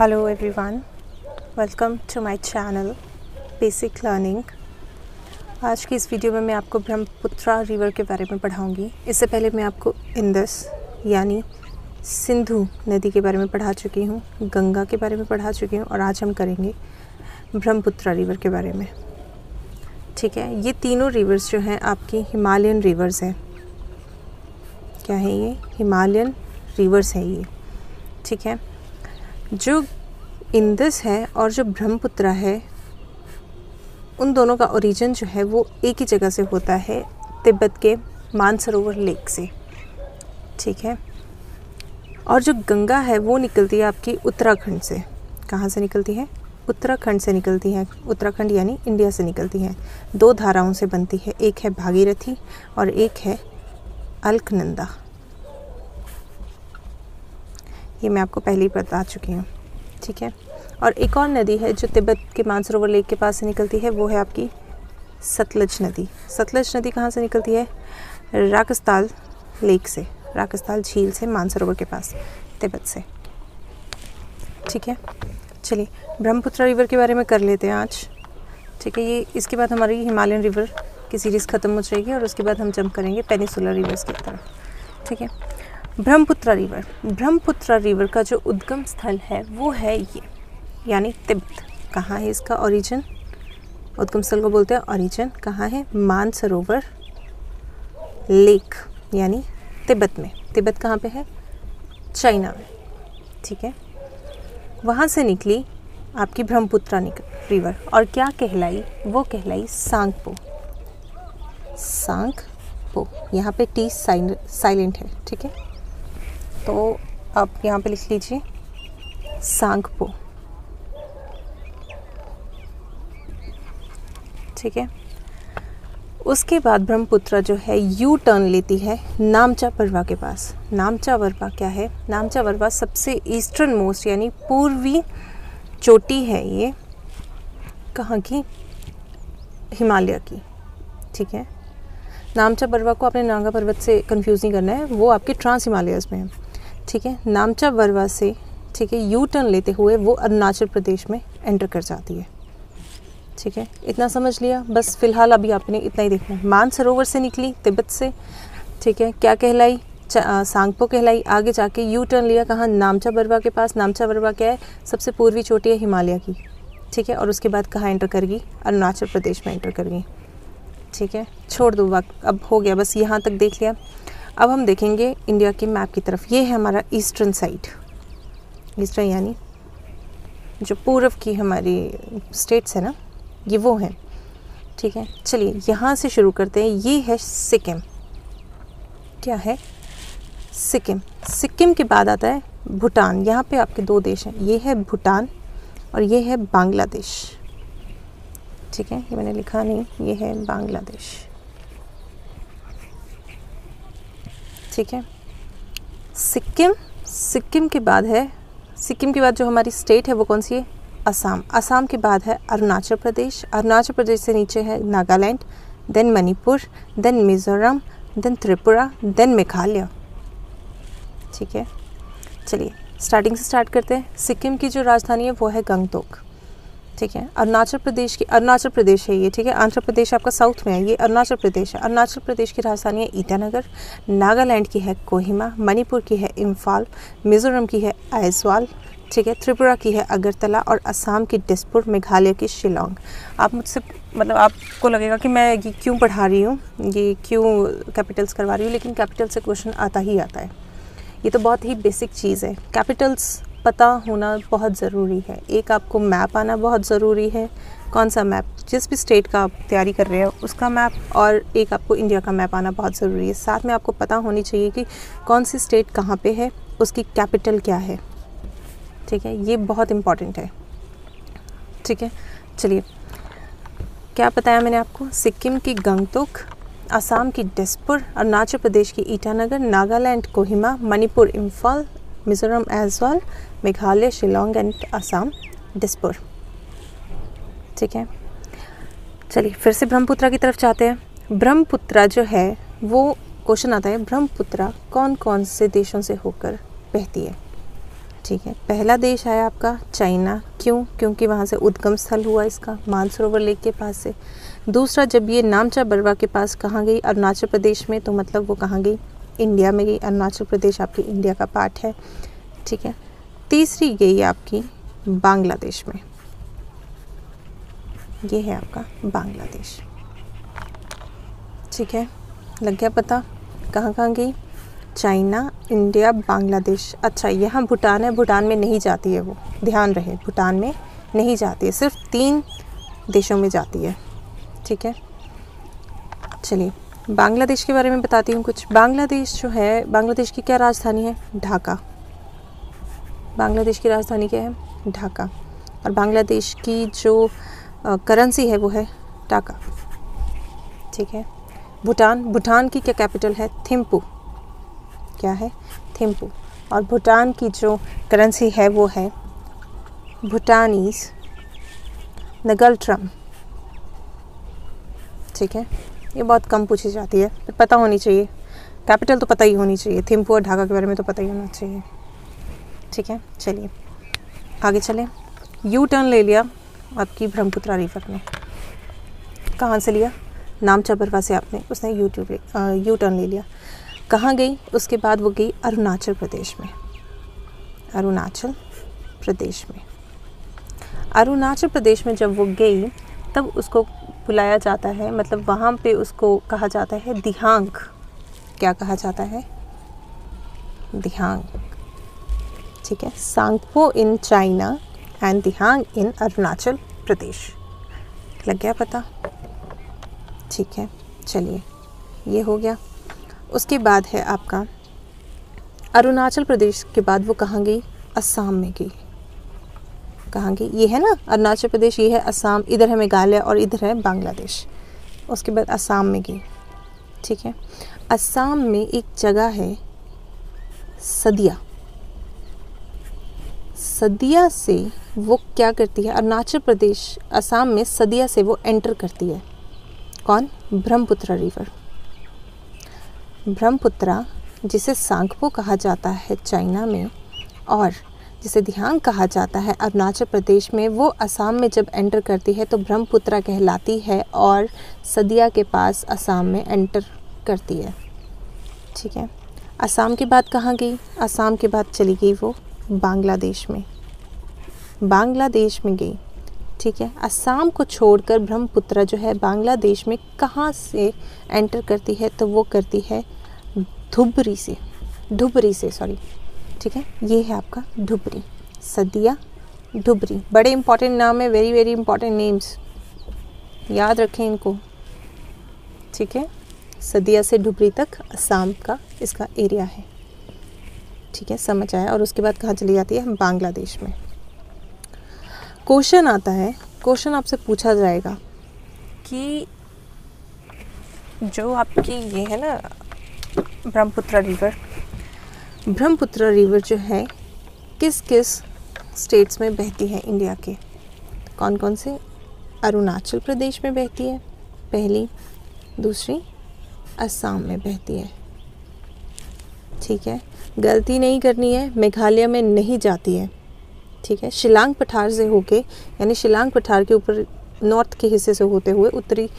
Hello everyone, welcome to my channel basic learning. आज की इस वीडियो में मैं आपको ब्रह्मपुत्रा रिवर के बारे में पढ़ाऊंगी। इससे पहले मैं आपको इंदस यानी सिंधु नदी के बारे में पढ़ा चुकी हूँ, गंगा के बारे में पढ़ा चुकी हूँ और आज हम करेंगे ब्रह्मपुत्रा रिवर के बारे में। ठीक है, ये तीनों रिवर्स जो हैं आपकी हिमालयन रिवर्स हैं। क्या है ये? हिमालयन रिवर्स है ये। ठीक है, जो इंदस है और जो ब्रह्मपुत्रा है, उन दोनों का ओरिजिन जो है वो एक ही जगह से होता है, तिब्बत के मानसरोवर लेक से। ठीक है, और जो गंगा है वो निकलती है आपकी उत्तराखंड से। कहाँ से निकलती है? उत्तराखंड से निकलती है। उत्तराखंड यानी इंडिया से निकलती है। दो धाराओं से बनती है, एक है भागीरथी और एक है अलकनंदा। ये मैं आपको पहले ही बता चुकी हूँ। ठीक है, और एक और नदी है जो तिब्बत के मानसरोवर लेक के पास से निकलती है, वो है आपकी सतलज नदी। सतलज नदी कहाँ से निकलती है? राकस्थाल लेक से, राकस्थाल झील से, मानसरोवर के पास, तिब्बत से। ठीक है, चलिए ब्रह्मपुत्रा रिवर के बारे में कर लेते हैं आज। ठीक है, ये इसके बाद हमारी हिमालयन रिवर की सीरीज़ ख़त्म हो जाएगी और उसके बाद हम जंप करेंगे पेनिसुलर रिवर्स की तरफ। ठीक है, ब्रह्मपुत्रा रिवर का जो उद्गम स्थल है वो है ये, यानी तिब्बत। कहाँ है इसका ओरिजिन? उद्गम स्थल को बोलते हैं ओरिजिन। कहाँ है? मानसरोवर लेक यानी तिब्बत में। तिब्बत कहाँ पे है? चाइना में। ठीक है, वहाँ से निकली आपकी ब्रह्मपुत्रा रिवर और क्या कहलाई? वो कहलाई सांगपो। सांगपो, यहाँ पे टी साइलेंट है। ठीक है, तो आप यहाँ पे लिख लीजिए सांगपो। ठीक है, उसके बाद ब्रह्मपुत्रा जो है यू टर्न लेती है नामचा परवा के पास। नामचा परवा क्या है? नामचा परवा सबसे ईस्टर्न मोस्ट यानी पूर्वी चोटी है ये। कहाँ की? हिमालय की। ठीक है, नामचा परवा को आपने नागा पर्वत से कंफ्यूज नहीं करना है, वो आपके ट्रांस हिमालयस में है। ठीक है, नामचा परवा से ठीक है यू टर्न लेते हुए वो अरुणाचल प्रदेश में एंटर कर जाती है। ठीक है, इतना समझ लिया? बस फिलहाल अभी आपने इतना ही देखना है। मानसरोवर से निकली तिब्बत से। ठीक है, क्या कहलाई? सांगपो कहलाई। आगे जाके यू टर्न लिया कहाँ? नामचा परवा के पास। नामचा परवा क्या है? सबसे पूर्वी चोटी है हिमालय की। ठीक है, और उसके बाद कहाँ एंटर कर गई? अरुणाचल प्रदेश में एंटर कर गई। ठीक है, छोड़ दो वक्त, अब हो गया, बस यहाँ तक देख लिया। अब हम देखेंगे इंडिया के मैप की तरफ। ये है हमारा ईस्टर्न साइड। ईस्टर्न यानी जो पूर्व की हमारी स्टेट्स है ना, ये वो हैं। ठीक है, चलिए यहाँ से शुरू करते हैं। ये है सिक्किम। क्या है? सिक्किम। सिक्किम के बाद आता है भूटान। यहाँ पे आपके दो देश हैं, ये है भूटान और ये है बांग्लादेश। ठीक है, ये मैंने लिखा नहीं, ये है बांग्लादेश। ठीक है, सिक्किम के बाद है, सिक्किम के बाद जो हमारी स्टेट है वो कौन सी है? असम। असम के बाद है अरुणाचल प्रदेश। अरुणाचल प्रदेश से नीचे है Nagaland, then Manipur, then Mizoram, then Tripura, then Meghalaya. ठीक है, चलिए स्टार्टिंग से स्टार्ट करते हैं। सिक्किम की जो राजधानी है वो है गंगटोक। ठीक है, अरुणाचल प्रदेश है ये। ठीक है, आंध्र प्रदेश आपका साउथ में है, ये अरुणाचल प्रदेश है। अरुणाचल प्रदेश की राजधानी है ईटानगर। नागालैंड की है कोहिमा, मणिपुर की है इम्फाल, मिज़ोरम की है आइजवाल। ठीक है, त्रिपुरा की है अगरतला और असम की दिसपुर, मेघालय की शिलोंग। आप मुझसे मतलब आपको लगेगा कि मैं ये क्यों पढ़ा रही हूँ, ये क्यों कैपिटल्स करवा रही हूँ, लेकिन कैपिटल से क्वेश्चन आता ही आता है। ये तो बहुत ही बेसिक चीज़ है। कैपिटल्स पता होना बहुत ज़रूरी है। एक आपको मैप आना बहुत ज़रूरी है। कौन सा मैप? जिस भी स्टेट का आप तैयारी कर रहे हो उसका मैप, और एक आपको इंडिया का मैप आना बहुत ज़रूरी है। साथ में आपको पता होनी चाहिए कि कौन सी स्टेट कहाँ पे है, उसकी कैपिटल क्या है। ठीक है, ये बहुत इम्पॉर्टेंट है। ठीक है, चलिए क्या बताया मैंने आपको? सिक्किम की गंगटोक, असम की दिसपुर, अरुणाचल प्रदेश की ईटानगर, नागालैंड कोहिमा, मणिपुर इम्फाल, मिज़ोरम आइजवाल, मेघालय शिलोंग एंड असम दिसपुर। ठीक है, चलिए फिर से ब्रह्मपुत्रा की तरफ जाते हैं। ब्रह्मपुत्रा जो है वो क्वेश्चन आता है, ब्रह्मपुत्रा कौन कौन से देशों से होकर बहती है? ठीक है, पहला देश है आपका चाइना। क्यों? क्योंकि वहाँ से उद्गम स्थल हुआ इसका, मानसरोवर लेक के पास से। दूसरा, जब ये नामचा बरवा के पास कहाँ गई? अरुणाचल प्रदेश में, तो मतलब वो कहाँ गई? इंडिया में गई। अरुणाचल प्रदेश आपकी इंडिया का पार्ट है। ठीक है, तीसरी गई आपकी बांग्लादेश में। ये है आपका बांग्लादेश। ठीक है, लग गया पता कहाँ कहाँ गई? China, India, Bangladesh. अच्छा, यहाँ भूटान है, भूटान में नहीं जाती है वो, ध्यान रहे, भूटान में नहीं जाती है, सिर्फ 3 देशों में जाती है। ठीक है, चलिए बांग्लादेश के बारे में बताती हूँ कुछ। बांग्लादेश जो है, बांग्लादेश की क्या राजधानी है? ढाका। बांग्लादेश की राजधानी क्या है? ढाका। और बांग्लादेश की जो करेंसी है वो है टाका। ठीक है, भूटान, भूटान की क्या कैपिटल है? थिम्पू। क्या है? थिम्पू। और भूटान की जो करेंसी है वो है भूटानीज नगलट्रम। ठीक है, ये बहुत कम पूछी जाती है, पता होनी चाहिए, कैपिटल तो पता ही होनी चाहिए। थिम्पू और ढाका के बारे में तो पता ही होना चाहिए। ठीक है, चलिए आगे चलें। यू टर्न ले लिया आपकी ब्रह्मपुत्रा रिवर ने। कहाँ से लिया? नामचा बरवा से आपने उसने यू टर्न ले लिया। कहाँ गई? उसके बाद वो गई अरुणाचल प्रदेश में। अरुणाचल प्रदेश में, अरुणाचल प्रदेश में जब वो गई तब उसको बुलाया जाता है, मतलब वहाँ पे उसको कहा जाता है दिहांग। क्या कहा जाता है? दिहांग। ठीक है, सांगपो इन चाइना एंड दिहांग इन अरुणाचल प्रदेश। लग गया पता? ठीक है, चलिए ये हो गया। उसके बाद है आपका अरुणाचल प्रदेश के बाद वो कहाँ गई? असम में गई। कहाँ गई? ये है ना अरुणाचल प्रदेश, ये है असम, इधर है मेघालय और इधर है बांग्लादेश। उसके बाद असम में गई। ठीक है, असम में एक जगह है सदिया। सदिया से वो क्या करती है? अरुणाचल प्रदेश असम में सदिया से वो एंटर करती है। कौन? ब्रह्मपुत्रा रिवर। ब्रह्मपुत्रा, जिसे सांगपो कहा जाता है चाइना में और जिसे दिहांग कहा जाता है अरुणाचल प्रदेश में, वो असम में जब एंटर करती है तो ब्रह्मपुत्रा कहलाती है और सदिया के पास असम में एंटर करती है। ठीक है, असम के बाद कहाँ गई? असम के बाद चली गई वो बांग्लादेश में। बांग्लादेश में गई। ठीक है, असम को छोड़कर ब्रह्मपुत्रा जो है बांग्लादेश में कहाँ से एंटर करती है? तो वो करती है धुबरी से सॉरी। ठीक है, ये है आपका धुबरी। सदिया, धुबरी, बड़े इंपॉर्टेंट नाम है, वेरी वेरी इंपॉर्टेंट नेम्स, याद रखें इनको। ठीक है, सदिया से धुबरी तक असम का इसका एरिया है। ठीक है, समझ आया। और उसके बाद कहाँ चली जाती है? बांग्लादेश में। क्वेश्चन आता है, क्वेश्चन आपसे पूछा जाएगा कि जो आपकी ये है ना ब्रह्मपुत्रा रिवर, ब्रह्मपुत्रा रिवर जो है किस किस स्टेट्स में बहती है इंडिया के? कौन कौन से? अरुणाचल प्रदेश में बहती है पहली, दूसरी असम में बहती है। ठीक है, गलती नहीं करनी है, मेघालय में नहीं जाती है। ठीक है, शिलांग पठार से होके, यानी शिलांग पठार के ऊपर नॉर्थ के हिस्से से होते हुए, उत्तरी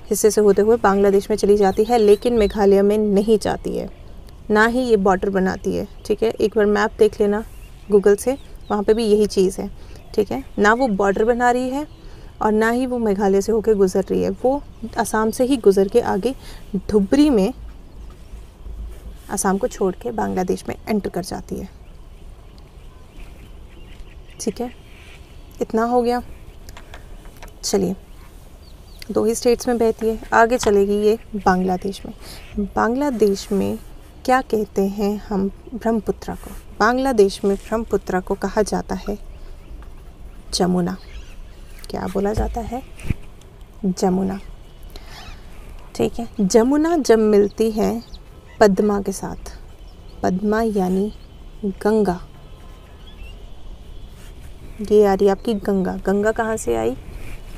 हिस्से से होते हुए बांग्लादेश में चली जाती है, लेकिन मेघालय में नहीं जाती है, ना ही ये बॉर्डर बनाती है। ठीक है, एक बार मैप देख लेना गूगल से, वहाँ पे भी यही चीज़ है। ठीक है, ना वो बॉर्डर बना रही है और ना ही वो मेघालय से होके गुजर रही है, वो असम से ही गुजर के आगे धुबरी में असम को छोड़ के बांग्लादेश में एंटर कर जाती है। ठीक है, इतना हो गया। चलिए, 2 ही स्टेट्स में बहती है, आगे चलेगी ये बांग्लादेश में। बांग्लादेश में क्या कहते हैं हम ब्रह्मपुत्रा को? बांग्लादेश में ब्रह्मपुत्रा को कहा जाता है जमुना। क्या बोला जाता है? जमुना। ठीक है, जमुना जब मिलती है पद्मा के साथ, पद्मा यानी गंगा, ये आ रही है आपकी गंगा। गंगा कहाँ से आई?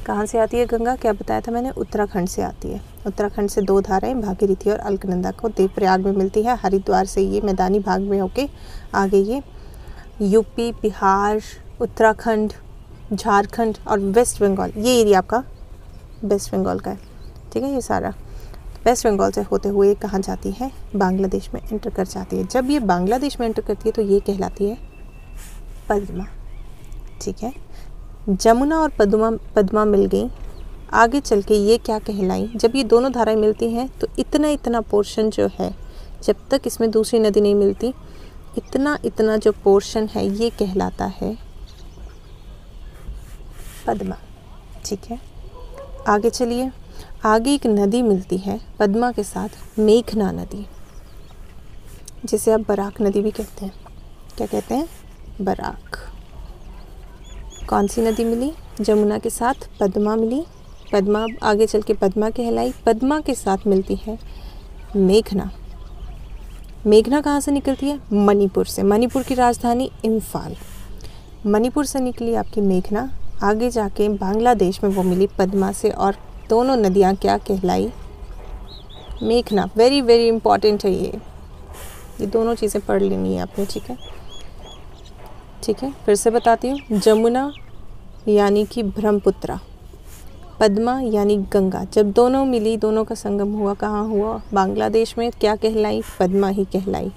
कहाँ से आती है गंगा? क्या बताया था मैंने? उत्तराखंड से आती है। उत्तराखंड से 2 धाराएं भागीरथी और अलकनंदा को देवप्रयाग में मिलती है। हरिद्वार से ये मैदानी भाग में होके आगे ये यूपी, बिहार, उत्तराखंड, झारखंड और वेस्ट बंगाल, ये एरिया आपका वेस्ट बंगाल का है। ठीक है, ये सारा वेस्ट बंगाल से होते हुए कहाँ जाती है, बांग्लादेश में एंटर कर जाती है। जब ये बांग्लादेश में एंटर करती है तो ये कहलाती है पद्मा। ठीक है, जमुना और पद्मा मिल गई, आगे चल के ये क्या कहलाई, जब ये दोनों धाराएं मिलती हैं तो इतना पोर्शन जो है, जब तक इसमें दूसरी नदी नहीं मिलती, इतना जो पोर्शन है ये कहलाता है पद्मा। ठीक है, आगे चलिए, आगे एक नदी मिलती है पद्मा के साथ, मेघना नदी, जिसे आप बराक नदी भी कहते हैं। क्या कहते हैं, बराक। कौन सी नदी मिली, जमुना के साथ पद्मा मिली, पद्मा आगे चल के पद्मा कहलाई, पद्मा के साथ मिलती है मेघना। मेघना कहाँ से निकलती है, मणिपुर से, मणिपुर की राजधानी इम्फाल, मणिपुर से निकली आपकी मेघना, आगे जाके बांग्लादेश में वो मिली पद्मा से, और दोनों नदियाँ क्या कहलाई, मेघना। वेरी वेरी इंपॉर्टेंट है ये दोनों चीज़ें पढ़ लेनी है आपने। ठीक है, ठीक है, फिर से बताती हूँ, जमुना यानी कि ब्रह्मपुत्रा, पद्मा यानी गंगा, जब दोनों मिली, दोनों का संगम हुआ, कहाँ हुआ, बांग्लादेश में, क्या कहलाई, पद्मा ही कहलाई।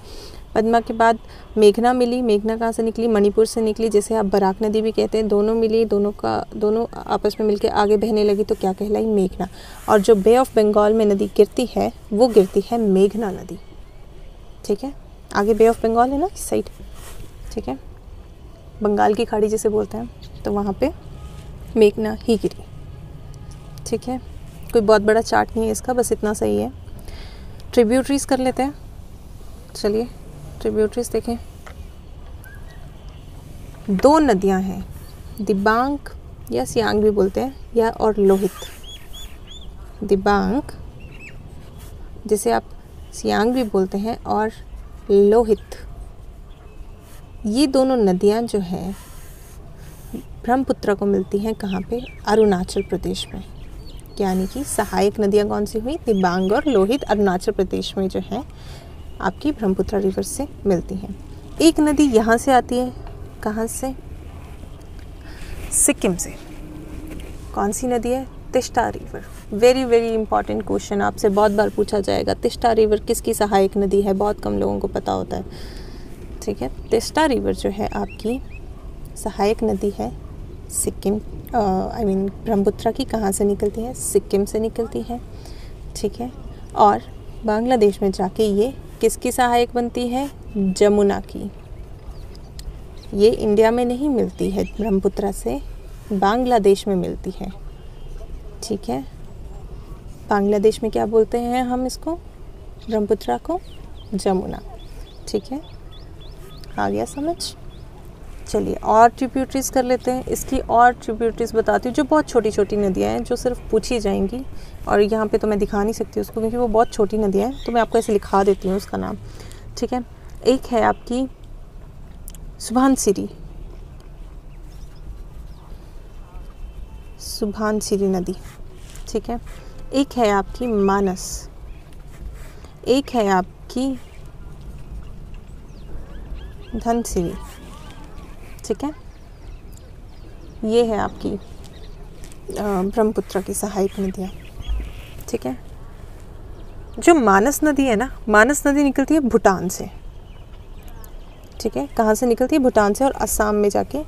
पद्मा के बाद मेघना मिली, मेघना कहाँ से निकली, मणिपुर से निकली, जिसे आप बराक नदी भी कहते हैं, दोनों मिली, दोनों आपस में मिलकर आगे बहने लगी तो क्या कहलाई, मेघना। और जो बे ऑफ बंगाल में नदी गिरती है वो गिरती है मेघना नदी। ठीक है, आगे बे ऑफ बंगाल है ना इस साइड। ठीक है, बंगाल की खाड़ी जिसे बोलते हैं, तो वहाँ पे मेघना ही गिरी। ठीक है, कोई बहुत बड़ा चार्ट नहीं है इसका, बस इतना सही है। ट्रिब्यूटरीज कर लेते हैं, चलिए ट्रिब्यूटरीज देखें। दो नदियां हैं, दिबांग या सियांग भी बोलते हैं, या और लोहित। दिबांग जिसे आप सियांग भी बोलते हैं, और लोहित, ये दोनों नदियां जो हैं ब्रह्मपुत्र को मिलती हैं कहाँ पे, अरुणाचल प्रदेश में। यानी कि सहायक नदियाँ कौन सी हुई, दिबांग और लोहित, अरुणाचल प्रदेश में जो है आपकी ब्रह्मपुत्र रिवर से मिलती हैं। एक नदी यहाँ से आती है, कहाँ से, सिक्किम से। कौन सी नदी है, Teesta river. Very very important question, आपसे बहुत बार पूछा जाएगा, तिस्ता रिवर किसकी सहायक नदी है, बहुत कम लोगों को पता होता है। ठीक है, तिस्ता रिवर जो है आपकी सहायक नदी है सिक्किम, ब्रह्मपुत्र की, कहाँ से निकलती है, सिक्किम से निकलती है। ठीक है, और बांग्लादेश में जाके ये किसकी सहायक बनती है, जमुना की। ये इंडिया में नहीं मिलती है ब्रह्मपुत्र से, बांग्लादेश में मिलती है। ठीक है, बांग्लादेश में क्या बोलते हैं हम इसको, ब्रह्मपुत्र को, जमुना। ठीक है, आ गया समझ। चलिए और ट्रिब्यूटरीज कर लेते हैं, इसकी और ट्रिब्यूटरीज बताती हूँ, जो बहुत छोटी छोटी नदियाँ हैं, जो सिर्फ पूछी जाएंगी, और यहाँ पे तो मैं दिखा नहीं सकती उसको क्योंकि वो बहुत छोटी नदियाँ हैं, तो मैं आपको ऐसे लिखा देती हूँ उसका नाम। ठीक है, एक है आपकी सुभानसिरी नदी। ठीक है, एक है आपकी मानस, एक है आपकी धनसिरी। ठीक है, ये है आपकी ब्रह्मपुत्र की सहायक नदियाँ। ठीक है, जो मानस नदी है ना, मानस नदी निकलती है भूटान से। ठीक है, कहाँ से निकलती है, भूटान से, और असम में जाके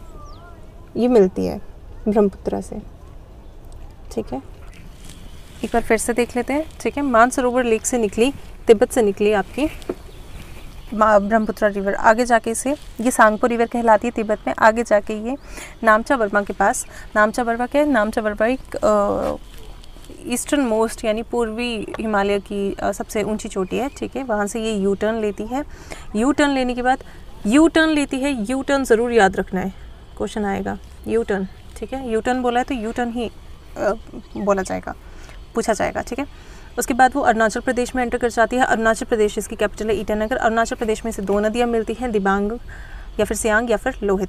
ये मिलती है ब्रह्मपुत्र से। ठीक है, एक बार फिर से देख लेते हैं। ठीक है, मानसरोवर लेक से निकली, तिब्बत से निकली आपकी ब्रह्मपुत्र रिवर, आगे जाके इसे, ये सांगपो रिवर कहलाती है तिब्बत में, आगे जाके ये नामचा बर्मा के पास, नामचा बर्मा क्या है, नामचा बर्मा एक ईस्टर्न मोस्ट यानी पूर्वी हिमालय की सबसे ऊंची चोटी है। ठीक है, वहाँ से ये यू टर्न लेती है, यू टर्न लेने के बाद यू टर्न लेती है, यू टर्न ज़रूर याद रखना है, क्वेश्चन आएगा यू टर्न। ठीक है, यू टर्न बोला है तो यू टर्न ही बोला जाएगा, पूछा जाएगा। ठीक है, उसके बाद वो अरुणाचल प्रदेश में एंटर कर जाती है, अरुणाचल प्रदेश इसकी कैपिटल है ईटानगर। अरुणाचल प्रदेश में से दो नदियाँ मिलती हैं, दिबांग या फिर सियांग या फिर लोहित।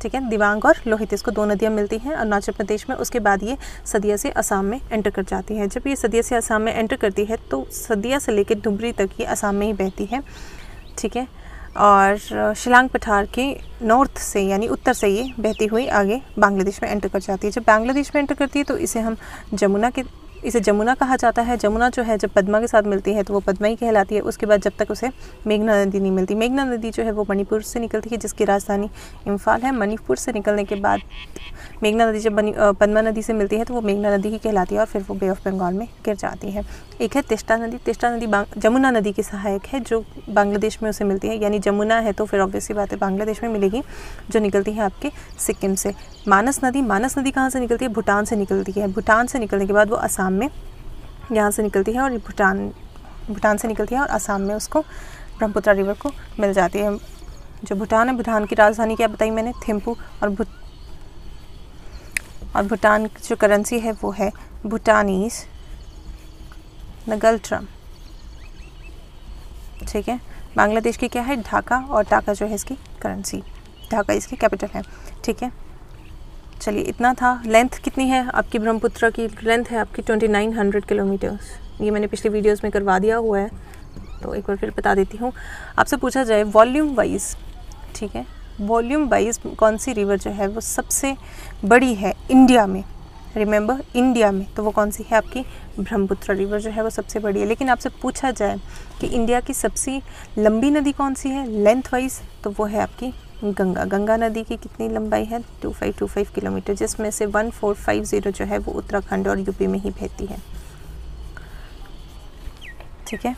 ठीक है, दिबांग और लोहित, इसको दो नदियाँ मिलती हैं अरुणाचल प्रदेश में। उसके बाद ये सदिया से असम में एंटर कर जाती है। जब ये सदिया से असम में एंटर करती है तो सदिया से लेकर धुबरी तक ये असम में ही बहती है। ठीक है, और शिलांग पठार के नॉर्थ से यानी उत्तर से ये बहती हुई आगे बांग्लादेश में एंटर कर जाती है। जब बांग्लादेश में एंटर करती है तो इसे जमुना कहा जाता है। जमुना जो है जब पद्मा के साथ मिलती है तो वो पद्मा ही कहलाती है। उसके बाद जब तक उसे मेघना नदी नहीं मिलती। मेघना नदी जो है वो मणिपुर से निकलती है, जिसकी राजधानी इम्फाल है। मणिपुर से निकलने के बाद मेघना नदी जब पद्मा नदी से मिलती है तो वो मेघना नदी ही कहलाती है और फिर वो बे ऑफ बंगाल में गिर जाती है। एक है तिस्ता नदी। तिस्ता नदी जमुना नदी की सहायक है जो बांग्लादेश में उसे मिलती है, यानी जमुना है तो फिर ऑब्वियसली बात है बांग्लादेश में मिलेगी, जो निकलती है आपके सिक्किम से। मानस नदी कहाँ से निकलती है? भूटान से निकलती है। भूटान से निकलने के बाद वो असम में यहाँ से निकलती है और भूटान से निकलती है और असम में उसको ब्रह्मपुत्र रिवर को मिल जाती है। जो भूटान है, भूटान की राजधानी क्या बताई मैंने? थिम्पू। और भूटान की जो करेंसी है वो है भूटानीज नगल्ट्रम। ठीक है। बांग्लादेश की क्या है? ढाका। और ढाका जो है इसकी करेंसी, ढाका इसकी कैपिटल है। ठीक है, चलिए इतना था। लेंथ कितनी है आपकी? ब्रह्मपुत्र की लेंथ है आपकी 2900 किलोमीटर्स। ये मैंने पिछले वीडियोस में करवा दिया हुआ है, तो एक बार फिर बता देती हूँ। आपसे पूछा जाए वॉल्यूम वाइज, ठीक है, वॉल्यूम वाइज कौन सी रिवर जो है वो सबसे बड़ी है इंडिया में? रिमेंबर, इंडिया में, तो वो कौन सी है? आपकी ब्रह्मपुत्र रिवर जो है वो सबसे बड़ी है। लेकिन आपसे पूछा जाए कि इंडिया की सबसे लंबी नदी कौन सी है लेंथ वाइज, तो वो है आपकी गंगा। गंगा नदी की कितनी लंबाई है? 2525 किलोमीटर, जिसमें से 1450 जो है वो उत्तराखंड और यूपी में ही बहती है। ठीक है,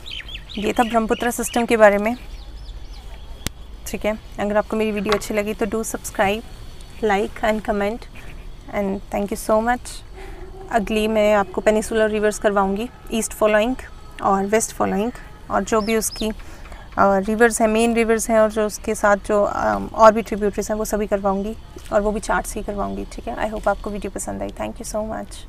ये था ब्रह्मपुत्र सिस्टम के बारे में। ठीक है, अगर आपको मेरी वीडियो अच्छी लगी तो do subscribe, like and comment and thank you so much. अगली मैं आपको पेनिसुलर रिवर्स करवाऊंगी, ईस्ट फॉलोइंग और वेस्ट फॉलोइंग, और जो भी उसकी रिवर्स हैं, मेन रिवर्स हैं, और जो उसके साथ जो और भी ट्रिब्यूटरीज हैं वो सभी करवाऊंगी, और वो भी चार्ट्स ही करवाऊंगी। ठीक है, आई होप आपको वीडियो पसंद आई। Thank you so much.